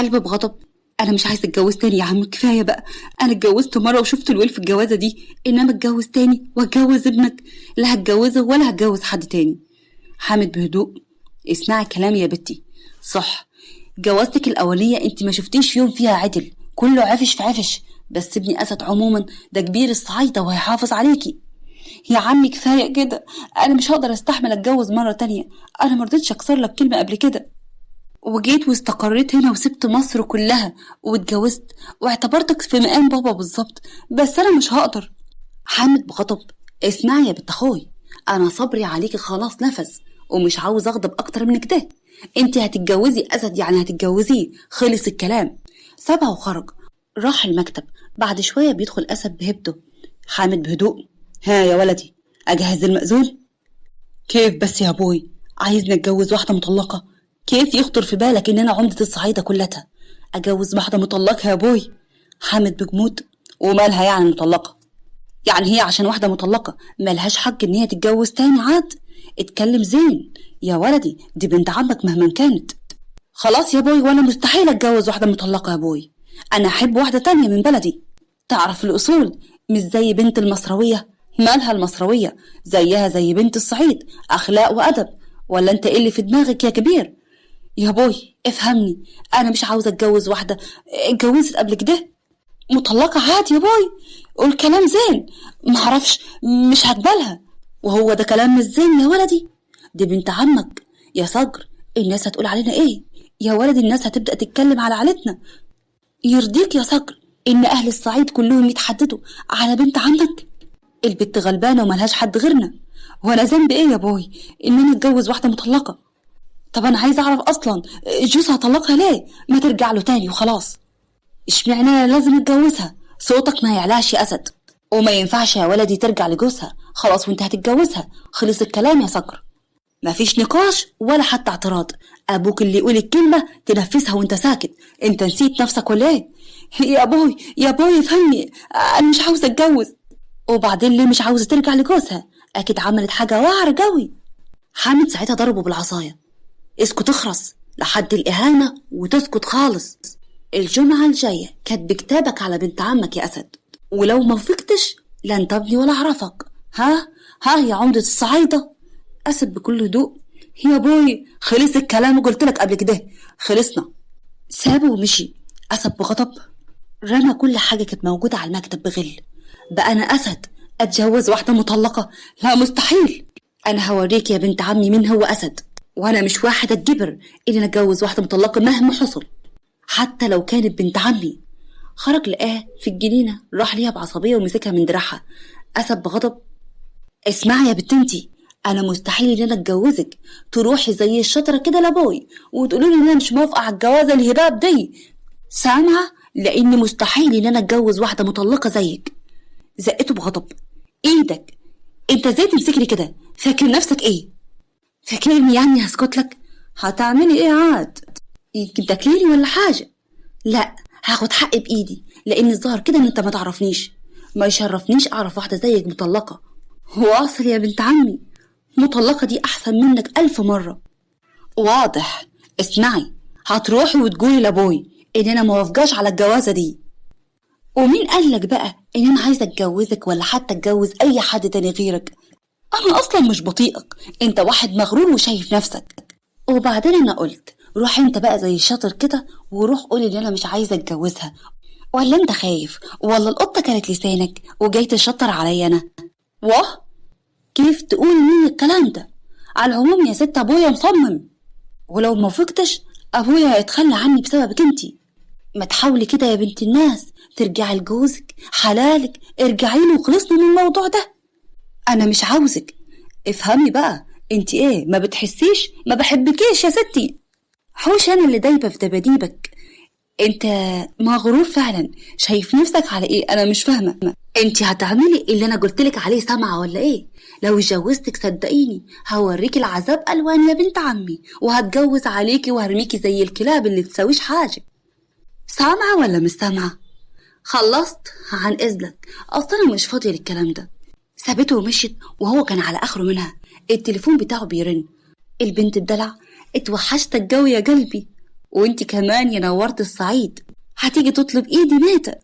قلب بغضب. انا مش عايزه اتجوز تاني يا عم، كفايه بقى. انا اتجوزت مره وشفت الويل في الجوازه دي، انما اتجوز تاني واتجوز ابنك؟ لا هتجوزه ولا هتجوز حد تاني. حامد بهدوء: اسمعي كلامي يا بنتي، صح، جوازتك الاوليه انت ما شفتيش يوم فيها عدل، كله عفش في عفش، بس ابني اسد عموما ده كبير الصعايده وهيحافظ عليكي. يا عمي كفايه كده، انا مش هقدر استحمل اتجوز مره تانية. انا مرضتش اكسر لك كلمه قبل كده، وجيت واستقريت هنا وسبت مصر كلها واتجوزت واعتبرتك في مقام بابا بالظبط، بس انا مش هقدر. حامد بغضب: اسمعي يا بنت اخوي، انا صبري عليكي خلاص نفذ ومش عاوز اغضب اكتر من كده. انت هتتجوزي اسد يعني هتتجوزيه، خلص الكلام. سابها وخرج راح المكتب. بعد شويه بيدخل اسد بهبته. حامد بهدوء: ها يا ولدي، اجهز المأذون؟ كيف بس يا ابوي؟ عايزني اتجوز واحده مطلقه؟ كيف يخطر في بالك ان انا عمدة الصعيدة كلها اجوز واحدة مطلقة يا ابوي؟ حامد بجمود: ومالها يعني مطلقة؟ يعني هي عشان واحدة مطلقة مالهاش حق ان هي تتجوز تاني عاد؟ اتكلم زين يا ولدي، دي بنت عمك مهما كانت. خلاص يا ابوي، وانا مستحيل اتجوز واحدة مطلقة يا ابوي، انا احب واحدة تانية من بلدي. تعرف الاصول، مش زي بنت المصروية. مالها المصروية؟ زيها زي بنت الصعيد، اخلاق وادب. ولا انت ايه اللي في دماغك يا كبير؟ يا بوي افهمني، انا مش عاوزه اتجوز واحده اتجوزت قبل كده مطلقه عادي يا بوي. قول كلام زين، معرفش، مش هقبلها. وهو ده كلام مش زين يا ولدي؟ دي بنت عمك يا صقر، الناس هتقول علينا ايه يا ولدي؟ الناس هتبدأ تتكلم على عيلتنا. يرضيك يا صقر ان اهل الصعيد كلهم يتحددوا على بنت عمك؟ البنت غلبانه وملهاش حد غيرنا، وانا ذنبي ايه يا بوي ان انا اتجوز واحده مطلقه؟ طب انا عايزه اعرف اصلا جوزها طلقها ليه؟ ما ترجع له تاني وخلاص. اشمعنى انا لازم اتجوزها؟ صوتك ما يعلاش يا اسد، وما ينفعش يا ولدي ترجع لجوزها، خلاص وانت هتتجوزها، خلص الكلام يا صقر. مفيش نقاش ولا حتى اعتراض، ابوك اللي يقول الكلمه تنفذها وانت ساكت. انت نسيت نفسك ولا ايه؟ يا ابوي يا ابوي فهمني، انا مش عاوزه اتجوز. وبعدين ليه مش عاوزه ترجع لجوزها؟ اكيد عملت حاجه واعره قوي. حامد ساعتها ضربه بالعصايه: اسكت اخرس لحد الإهانة وتسكت خالص. الجمعة الجاية كاتب كتابك على بنت عمك يا أسد، ولو ما وافقتش لن تبني ولا أعرفك. ها يا عمدة الصعايدة. أسد بكل هدوء: يا بوي خلص الكلام وقلت لك قبل كده، خلصنا. سابه ومشي. أسد بغضب رمى كل حاجة كانت موجودة على المكتب بغل. بقى أنا أسد أتجوز واحدة مطلقة؟ لا مستحيل. أنا هوريك يا بنت عمي مين هو أسد، وانا مش واحد اتجبر اني انا اتجوز واحده مطلقه مهما حصل، حتى لو كانت بنت عمي. خرج لقاه في الجنينه، راح ليها بعصبيه ومسكها من دراعها. اسد بغضب: اسمعي يا بنت انتي، انا مستحيل ان انا اتجوزك تروحي زي الشطره كده لابوي وتقولوا لي ان انا مش موافقه على الجوازه الهباب دي، سامعه؟ لاني مستحيل ان انا اتجوز واحده مطلقه زيك. زقته بغضب: ايدك، انت ازاي تمسكني كده؟ فاكر نفسك ايه؟ فاكرني يعني هسكت لك؟ هتعملي ايه عاد؟ يمكن تاكليني ولا حاجه؟ لا، هاخد حقي بايدي، لان الظاهر كده ان انت ما تعرفنيش. ما يشرفنيش اعرف واحده زيك مطلقه. واصل يا بنت عمي، مطلقه دي احسن منك 1000 مره. واضح. اسمعي، هتروحي وتقولي لابوي ان انا موافقاش على الجوازه دي. ومين قالك بقى ان انا عايزه اتجوزك ولا حتى اتجوز اي حد تاني غيرك؟ انا اصلا مش بطيئك، انت واحد مغرور وشايف نفسك. وبعدين انا قلت روح انت بقى زي الشاطر كده وروح قولي ان انا مش عايزه اتجوزها. ولا انت خايف؟ ولا القطه كانت لسانك وجاي تشطر عليا انا؟ واه، كيف تقول مين الكلام ده؟ على العموم يا ست ابويا مصمم، ولو ما فقتش ابويا هيتخلى عني بسببك انتي. ما تحاولي كده يا بنت الناس ترجعي لجوزك حلالك، ارجعي له وخلصنا من الموضوع ده. انا مش عاوزك. افهمي بقى، انت ايه ما بتحسيش؟ ما بحبكيش يا ستي. حوش انا اللي دايبه في دباديبك. انت مغرور فعلا، شايف نفسك على ايه؟ انا مش فاهمه. انت هتعملي اللي انا قلتلك عليه، سامعه ولا ايه؟ لو اتجوزتك صدقيني هوريكي العذاب الوان يا بنت عمي، وهتجوز عليكي وهرميكي زي الكلاب اللي تساويش حاجه. سامعه ولا مش سامعه؟ خلصت عن اذنك، اصلا انا مش فاضيه للكلام ده. سابته ومشيت وهو كان على اخره منها. التليفون بتاعه بيرن. البنت الدلع: اتوحشت الجو يا قلبي. وانت كمان يا نورت الصعيد هتيجي تطلب ايدي ماتة.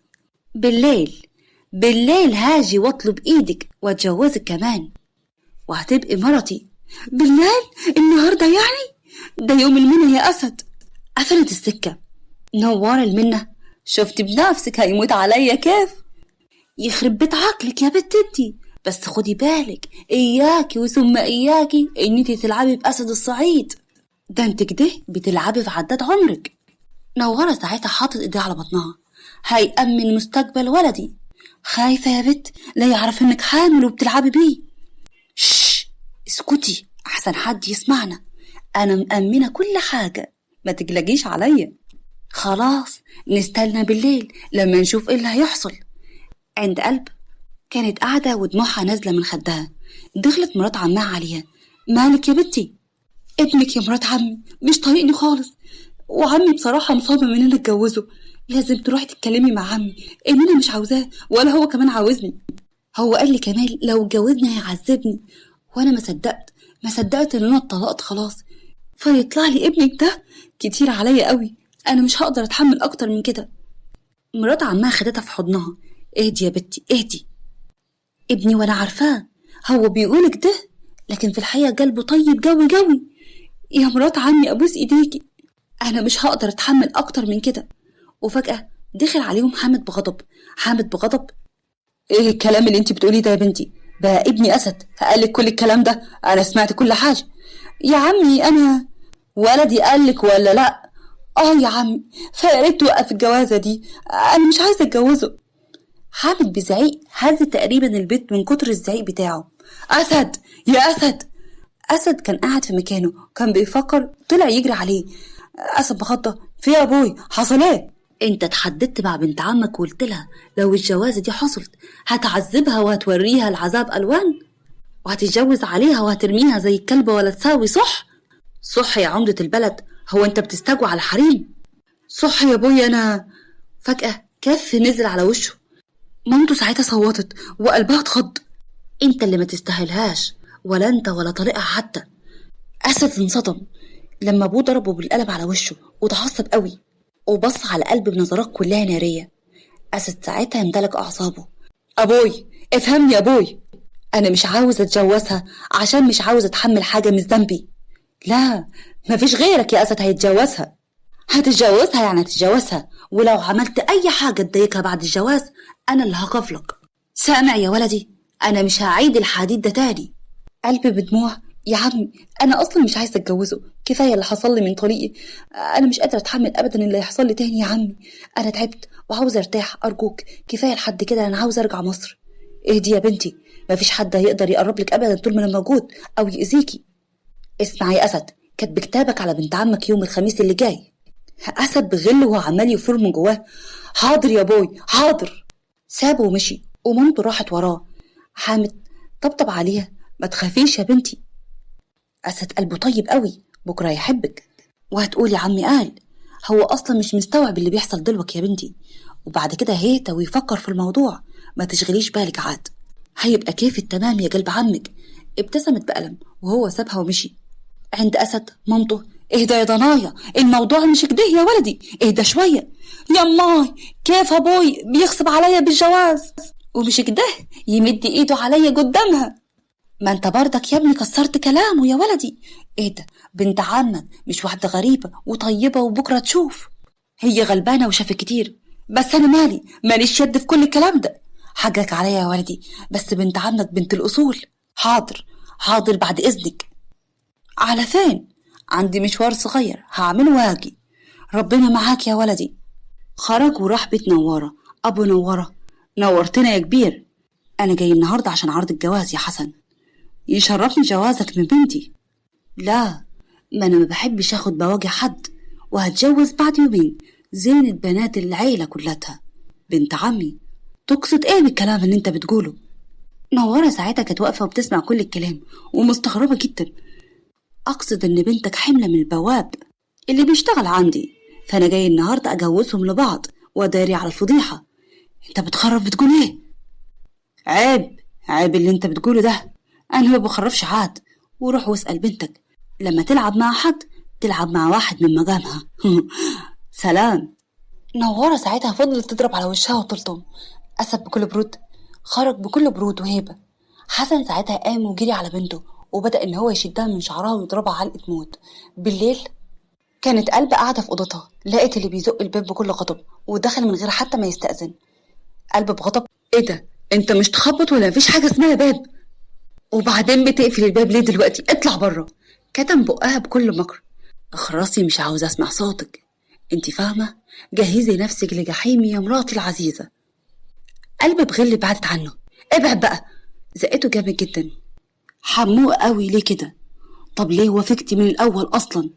بالليل هاجي واطلب ايدك واتجوزك كمان وهتبقي مرتي. بالليل؟ النهاردة يعني؟ ده يوم المنى يا أسد. قفلت السكة. نوار المنة، شفت بنفسك هيموت عليا كيف؟ يخرب بيت عقلك يا بنت انتي، بس خدي بالك إياكي وثم إياكي إن انتي تلعبي بأسد الصعيد، ده انت كده بتلعبي في عداد عمرك. نورة ساعتها حاطت ايديها على بطنها، هيأمن مستقبل ولدي. خايفة يا بنت لا يعرف انك حامل وبتلعبي بيه. شش، اسكتي احسن حد يسمعنا، انا مأمنة كل حاجة، ما تقلقيش عليا. خلاص نستنى بالليل لما نشوف ايه اللي هيحصل. عند قلب كانت قاعدة ودموعها نازلة من خدها. دخلت مرات عمها عليها. مالك يا بنتي؟ ابنك يا مرات عمي مش طايقني خالص، وعمي بصراحة مصمم ان انا اتجوزه. لازم تروحي تتكلمي مع عمي ان انا مش عاوزاه ولا هو كمان عاوزني. هو قال لي كمال لو اتجوزني هيعذبني، وانا ما صدقت ان انا اتطلقت خلاص. فيطلع لي ابنك ده كتير عليا قوي، انا مش هقدر اتحمل اكتر من كده. مرات عمها خدتها في حضنها. اهدي يا بنتي اهدي، ابني وانا عارفاه، هو بيقولك ده لكن في الحقيقة قلبه طيب جوي جوي. يا مرات عمي ابوس ايديكي، انا مش هقدر اتحمل اكتر من كده. وفجأة دخل عليهم حامد بغضب. ايه الكلام اللي انت بتقوليه ده يا بنتي؟ بقى ابني اسد قالك كل الكلام ده؟ انا سمعت كل حاجة يا عمي. انا ولدي قالك ولا لا؟ اه يا عمي، فياريت توقف الجوازة دي، انا مش عايزة اتجوزه. حامد بزعيق هز تقريبا البيت من كتر الزعيق بتاعه. اسد يا اسد. اسد كان قاعد في مكانه كان بيفكر، طلع يجري عليه. اسد بخطة، في يا ابوي حصل ايه؟ انت اتحددت مع بنت عمك وقلت لها لو الجوازة دي حصلت هتعذبها وهتوريها العذاب الوان وهتتجوز عليها وهترميها زي الكلبة ولا تساوي، صح يا عمدة البلد، هو انت بتستجوى على حريم؟ صح يا ابوي. انا فجأة كف نزل على وشه. مامته ساعتها صوتت وقلبها اتخض. انت اللي ما تستاهلهاش، ولا انت ولا طريقها حتى. اسد انصدم لما ابوه ضربه بالقلم على وشه وتعصب قوي وبص على قلب بنظرات كلها نارية. اسد ساعتها امتلك اعصابه. ابوي افهمني يا ابوي، انا مش عاوز اتجوزها عشان مش عاوز اتحمل حاجة مش ذنبي. لا مفيش غيرك يا اسد هيتجوزها. هتتجوزها يعني هتتجوزها، ولو عملت اي حاجة تضايقها بعد الجواز انا اللي هقفلك. سامع يا ولدي؟ انا مش هعيد الحديد ده تاني. قلبي بدموع. يا عمي انا اصلا مش عايزه اتجوزه، كفايه اللي حصل لي من طريقي، انا مش قادره اتحمل ابدا اللي يحصل لي تاني. يا عمي انا تعبت وعاوزه ارتاح، ارجوك كفايه لحد كده، انا عاوزه ارجع مصر. اهدي يا بنتي، مفيش حد هيقدر يقرب لك ابدا طول ما انا موجود او يأذيكي. اسمع يا اسد، كاتب كتابك على بنت عمك يوم الخميس اللي جاي. اسد بغل وهو عمال يفور من جواه. حاضر يا بوي حاضر. سابه ومشي ومامته راحت وراه. حامد طبطب عليها. ما تخافيش يا بنتي، أسد قلبه طيب قوي، بكرة يحبك. وهتقولي عمي قال، هو أصلا مش مستوعب اللي بيحصل دلوقتي يا بنتي، وبعد كده هيهدى ويفكر في الموضوع. ما تشغليش بالك عاد، هيبقى كيف التمام يا قلب عمك. ابتسمت بألم وهو سابها ومشي. عند أسد مامته. اهدى يا ضنايا، الموضوع مش كده يا ولدي، اهدى شوية. يا ماي كيف ابوي بيغصب عليا بالجواز ومش كده يمد ايده عليا قدامها؟ ما انت برضك يا ابني كسرت كلامه يا ولدي. اهدى، بنت عمك مش واحدة غريبة وطيبة وبكرة تشوف. هي غلبانة وشافت كتير، بس انا ماليش يد في كل الكلام ده. حقك عليا يا ولدي، بس بنت عمك بنت الأصول. حاضر بعد إذنك. على فين؟ عندي مشوار صغير هعمله واجي. ربنا معاك يا ولدي. خرج وراح بيت نوارة. أبو نوارة، نورتنا يا كبير، أنا جاي النهاردة عشان عرض الجواز يا حسن. يشرفني جوازك من بنتي. لا، ما أنا ما بحبش أخد بواجي حد، وهتجوز بعد يومين زينة بنات العيلة كلها. بنت عمي، تقصد إيه بالكلام اللي أنت بتقوله؟ نوارة ساعتها كانت واقفة وبتسمع كل الكلام ومستغربة جدا. أقصد إن بنتك حملة من البواب اللي بيشتغل عندي، فأنا جاي النهاردة أجوزهم لبعض وداري على الفضيحة. أنت بتخرف بتقول إيه؟ عيب اللي أنت بتقوله ده، أنا ما بخرفش عاد. وروح واسأل بنتك لما تلعب مع حد تلعب مع واحد من مجامها. سلام. نوارة ساعتها فضلت تضرب على وشها وتلطم. أسد بكل برود خرج بكل برود وهيبة. حسن ساعتها قام وجري على بنته وبدأ إن هو يشدها من شعرها ويضربها علقة موت. بالليل كانت قلب قاعدة في أوضتها، لقيت اللي بيزق الباب بكل غضب ودخل من غير حتى ما يستأذن. قلب بغضب: ايه ده؟ انت مش تخبط ولا مفيش حاجة اسمها باب؟ وبعدين بتقفل الباب ليه دلوقتي؟ اطلع بره. كتم بقها بكل مكر: اخرسي، مش عاوز اسمع صوتك، انت فاهمة؟ جهزي نفسك لجحيمي يا مراتي العزيزة. قلب بغل بعدت عنه: ابعد بقى. زقته جامد جدا. حموه قوي ليه كده؟ طب ليه وافقتي من الاول اصلا؟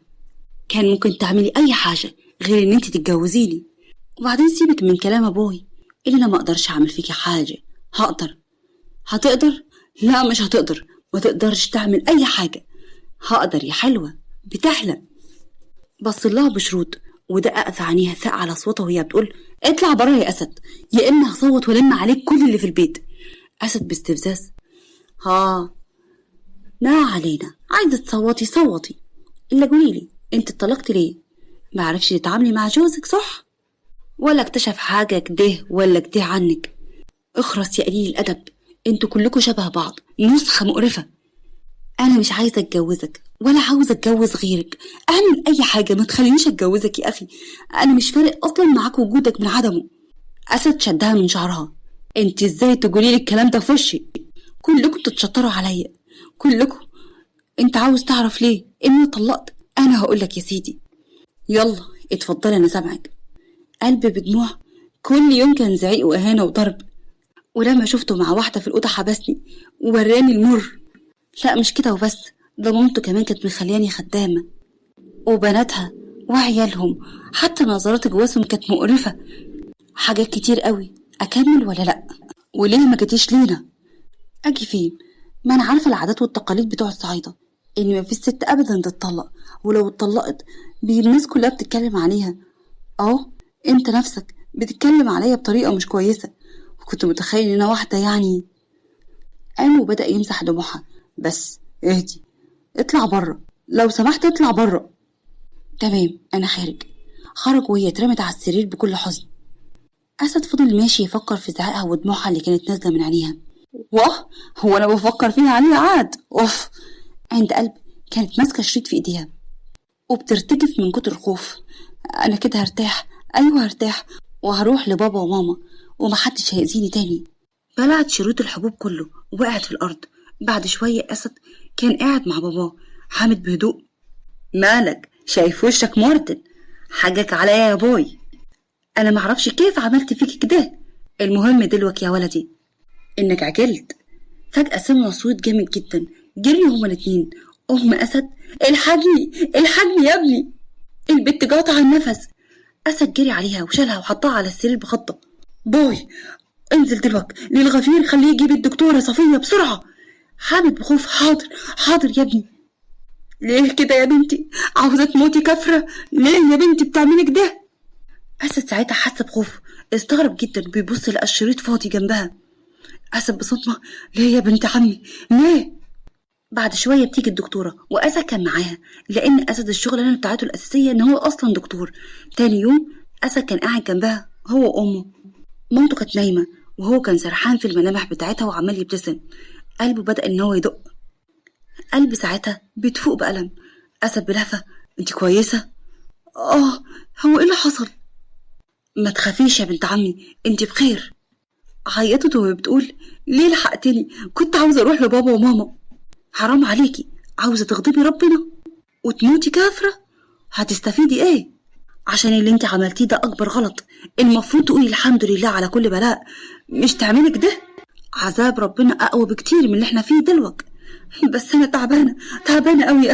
كان ممكن تعملي اي حاجة غير ان انت تتجوزيني. وبعدين سيبك من كلام ابوي اللي انا ما اقدرش اعمل فيكي حاجة. هقدر. هتقدر؟ لا مش هتقدر، ما تقدرش تعمل اي حاجة. هقدر يا حلوة، بتحلم. بص لها بشروط ودقق في عينيها، ثاء على صوتها وهي بتقول: اطلع بره يا اسد، يا اما هصوت ولم عليك كل اللي في البيت. اسد باستفزاز: ها، ما علينا، عايزة تصوتي صوتي، الا قوليلي انت اتطلقتي ليه؟ ما عرفش تتعاملي مع جوزك صح؟ ولا اكتشف حاجة كده ولا كده عنك؟ اخرس يا قليل الادب، انتوا كلكوا شبه بعض، نسخة مقرفة. انا مش عايزة اتجوزك ولا عاوزة اتجوز غيرك. اعمل اي حاجة ما تخلينيش اتجوزك يا اخي، انا مش فارق اصلا معاك وجودك من عدمه. اسد شدها من شعرها: انت ازاي تقولي لي الكلام ده في وشي؟ كلكم تتشطروا عليا، كلكم. انت عاوز تعرف ليه اني طلقت؟ انا هقولك يا سيدي. يلا اتفضل انا سامعك. قلب بدموع. كل يوم كان زعيق واهانة وضرب، ولما شفته مع واحدة في الأوضة حبسني ووراني المر. لا مش كده وبس، ده مامته كمان كانت مخلياني خدامة، وبناتها وعيالهم، حتى نظرات جوازهم كانت مقرفة. حاجات كتير قوي. أكمل ولا لأ؟ وليه ما جيتيش لينا؟ أجي فين؟ ما أنا عارفة العادات والتقاليد بتوع الصعايدة، إن ما فيش ست أبدا تتطلق، ولو اتطلقت الناس كلها بتتكلم عليها. أهو أنت نفسك بتتكلم عليا بطريقة مش كويسة، وكنت متخيل إن أنا واحدة يعني. قام وبدأ يمسح دموعها: بس اهدي، اطلع بره لو سمحت، اطلع بره. تمام انا خارج. خرج وهي اترمت على السرير بكل حزن. اسد فضل ماشي يفكر في زعقها ودموعها اللي كانت نازله من عينيها. واه، هو انا بفكر فيها عليها عاد؟ اوف. عند قلب كانت ماسكه شريط في ايديها وبترتجف من كتر الخوف. انا كده هرتاح، ايوه هرتاح، وهروح لبابا وماما ومحدش هيأذيني تاني. بلعت شريط الحبوب كله ووقعت في الأرض. بعد شوية أسد كان قاعد مع باباه حامد بهدوء: مالك شايف وشك مرتد؟ حاجك عليا يا بوي، أنا معرفش كيف عملت فيك كده. المهم دلوك يا ولدي إنك عجلت. فجأة سمعوا صوت جامد جدا، جريوا هما الاتنين. أسد: الحجني الحجني يا ابني، البت قاطعة النفس. أسد جري عليها وشالها وحطها على السرير بخطة. بوي انزل دلوك للغفير، خليه يجيب الدكتورة صفية بسرعة. حامد بخوف: حاضر حاضر يا ابني. ليه كده يا بنتي؟ عاوزة تموتي كفرة؟ ليه يا بنتي بتعملي كده؟ أسد ساعتها حس بخوف، استغرب جدا، بيبص لقى الشريط فاضي جنبها. أسد بصدمة: ليه يا بنت عمي ليه؟ بعد شوية بتيجي الدكتورة وأسد كان معاها، لأن أسد الشغلانة بتاعته الأساسية إن هو أصلا دكتور. تاني يوم أسد كان قاعد جنبها هو وأمه. مامته كانت نايمة وهو كان سرحان في الملامح بتاعتها وعمال يبتسم. قلبه بدأ إن هو يدق. قلب ساعتها بتفوق بألم. أسد بلهفة: انت كويسة؟ هو ايه اللي حصل؟ ما تخافيش يا بنت عمي، انت بخير. عيطت وهي بتقول: ليه لحقتني؟ كنت عاوزة اروح لبابا وماما. حرام عليكي، عاوزة تغضبي ربنا وتموتي كافرة؟ هتستفيدي ايه؟ عشان اللي انت عملتيه ده اكبر غلط. المفروض تقولي الحمد لله على كل بلاء، مش تعملي كده. عذاب ربنا اقوى بكتير من اللي احنا فيه دلوك. بس انا تعبانه قوي يا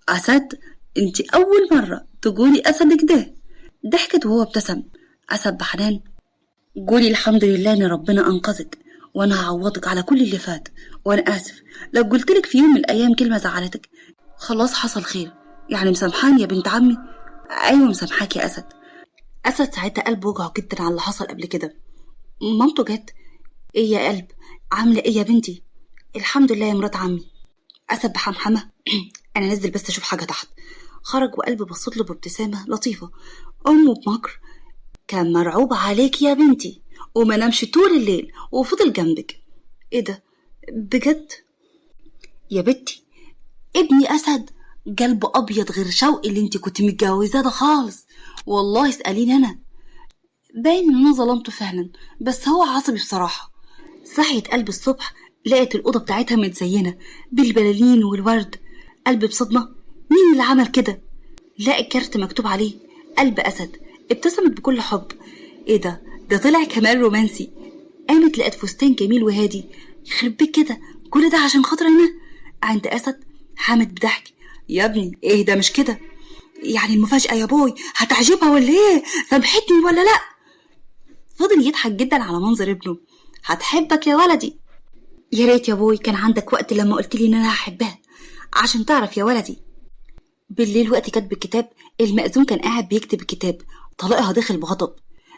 اسد. انت اول مره تقولي اسد كده. ضحكت وهو ابتسم. اسد بحنان: قولي الحمد لله ان ربنا انقذك، وانا هعوضك على كل اللي فات. وانا اسف لو قلتلك في يوم من الايام كلمه زعلتك. خلاص حصل خير، يعني مسامحاني يا بنت عمي؟ ايوه مسامحاك يا اسد. اسد ساعتها قلبه وجعه جدا على اللي حصل قبل كده. مامته جت: ايه يا قلب، عامله ايه يا بنتي؟ الحمد لله يا مرات عمي. اسد بحمحمه: انا نزل بس اشوف حاجه تحت. خرج وقلب بصت له بابتسامة لطيفة. أمه بمكر: كان مرعوب عليك يا بنتي وما نامش طول الليل وفضل جنبك. ايه ده بجد يا بنتي؟ ابني أسد قلبه أبيض غير شوقي اللي انت كنت متجوزاه ده خالص. والله اسأليني أنا، باين إن أنا ظلمته فعلا، بس هو عصبي بصراحة. صحيت قلب الصبح لقيت الأوضة بتاعتها متزينة بالبلالين والورد. قلب بصدمة: مين اللي عمل كده؟ لقى كارت مكتوب عليه قلب أسد. ابتسمت بكل حب: ايه ده طلع كمان رومانسي. قامت لقت فستان جميل وهادي. يخرب بيك كده، كل ده عشان خاطر انا؟ عند أسد حامد بضحك: يا ابني ايه ده، مش كده يعني المفاجأة يا بوي هتعجبها ولا ايه؟ سامحتني ولا لا؟ فضل يضحك جدا على منظر ابنه. هتحبك يا ولدي. يا ريت يا بوي كان عندك وقت لما قلت لي ان انا هحبها. عشان تعرف يا ولدي، بالليل وقت كتب الكتاب المأذون كان قاعد بيكتب الكتاب. طلقها دخل بغضب: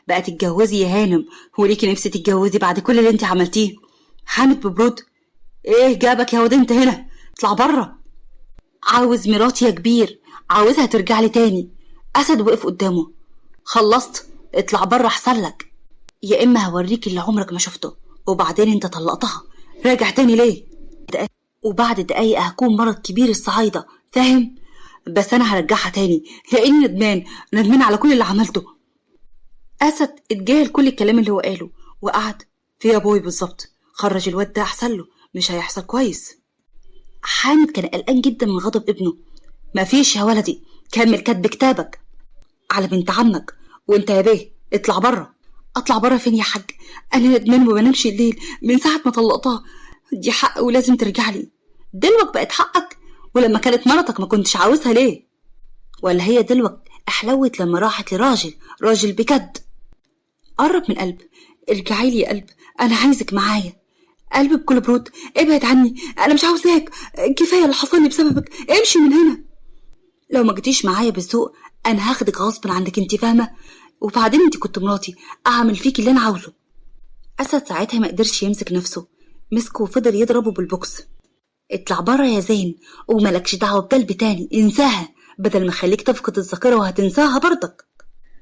بقى تتجوزي يا هانم؟ هو ليكي نفسي تتجوزي بعد كل اللي انت عملتيه؟ حامد ببرود: ايه جابك يا واد انت هنا؟ اطلع بره. عاوز مراتي يا كبير، عاوزها ترجع لي تاني. أسد وقف قدامه: خلصت؟ اطلع بره احسن لك، يا اما هوريك اللي عمرك ما شفته. وبعدين انت طلقتها، راجع تاني ليه؟ وبعد دقايق هكون مرض كبير الصعايدة، فاهم؟ بس انا هرجعها تاني لاني ندمان على كل اللي عملته. اسد اتجاهل كل الكلام اللي هو قاله وقعد: في يا بوي بالظبط، خرج الواد ده احسن له، مش هيحصل كويس. حامد كان قلقان جدا من غضب ابنه: مفيش يا ولدي، كمل كتب كتابك على بنت عمك. وانت يا بيه اطلع بره. اطلع بره فين يا حاج؟ انا ندمان وما بنامش الليل من ساعه ما طلقتها. دي حق ولازم ترجع لي. دلوك بقت حقك، ولما كانت مرتك ما كنتش عاوزها ليه؟ ولا هي دلوك احلوت لما راحت راجل بجد؟ قرب من قلب: ارجعي لي يا قلب، انا عايزك معايا. قلب بكل برود: ابعد عني، انا مش عاوزاك، كفايه اللي حصل لي بسببك، امشي من هنا. لو ما جيتيش معايا بالذوق انا هاخدك غصب عنك، انت فاهمه؟ وبعدين انت كنت مراتي، اعمل فيك اللي انا عاوزه. اسد ساعتها ما قدرش يمسك نفسه، مسكه وفضل يضربه بالبوكس: اطلع بره يا زين، وملكش دعوه بقلب تاني، انساها بدل ما خليك تفقد الذاكره وهتنساها برضك.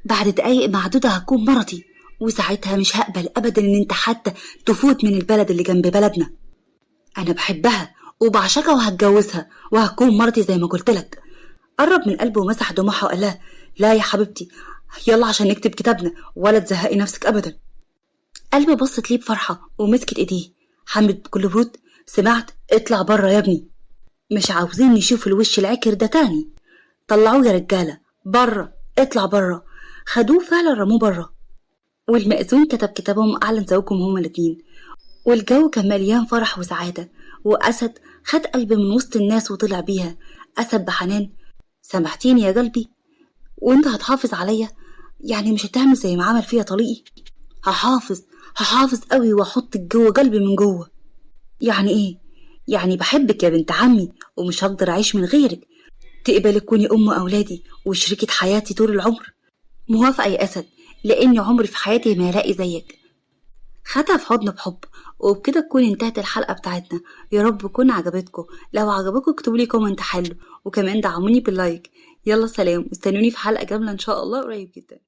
بعد دقايق معدوده هكون مرتي، وساعتها مش هقبل ابدا ان انت حتى تفوت من البلد اللي جنب بلدنا. انا بحبها وبعشقها وهتجوزها وهكون مرتي زي ما قلت لك. قرب من قلبه ومسح دموعها وقال لها: لا يا حبيبتي، يلا عشان نكتب كتابنا ولا تزهقي نفسك ابدا. قلبي بصت ليه بفرحه ومسكت ايديه. حمد بكل برود: سمعت؟ اطلع بره يا ابني، مش عاوزين نشوف الوش العكر ده تاني. طلعوه يا رجاله بره، اطلع بره. خدوه فعلا رموه بره. والمأذون كتب كتابهم أعلن زواجهم هما الاتنين، والجو كان مليان فرح وسعادة. وأسد خد قلبي من وسط الناس وطلع بيها. أسد بحنان: سامحتيني يا قلبي؟ وانت هتحافظ عليا؟ يعني مش هتعمل زي ما عمل فيا طليقي؟ هحافظ قوي واحطك جوه قلبي من جوه. يعني ايه؟ يعني بحبك يا بنت عمي ومش هقدر اعيش من غيرك. تقبلي تكوني ام اولادي وشريكة حياتي طول العمر؟ موافقة يا اسد، لاني عمري في حياتي ما هلاقي زيك. خدها في حضن بحب. وبكده تكون انتهت الحلقة بتاعتنا. يا رب تكون عجبتكم. لو عجبكم اكتبوا لي كومنت حلو، وكمان دعموني باللايك. يلا سلام، استنوني في حلقة جاملة ان شاء الله قريب جدا.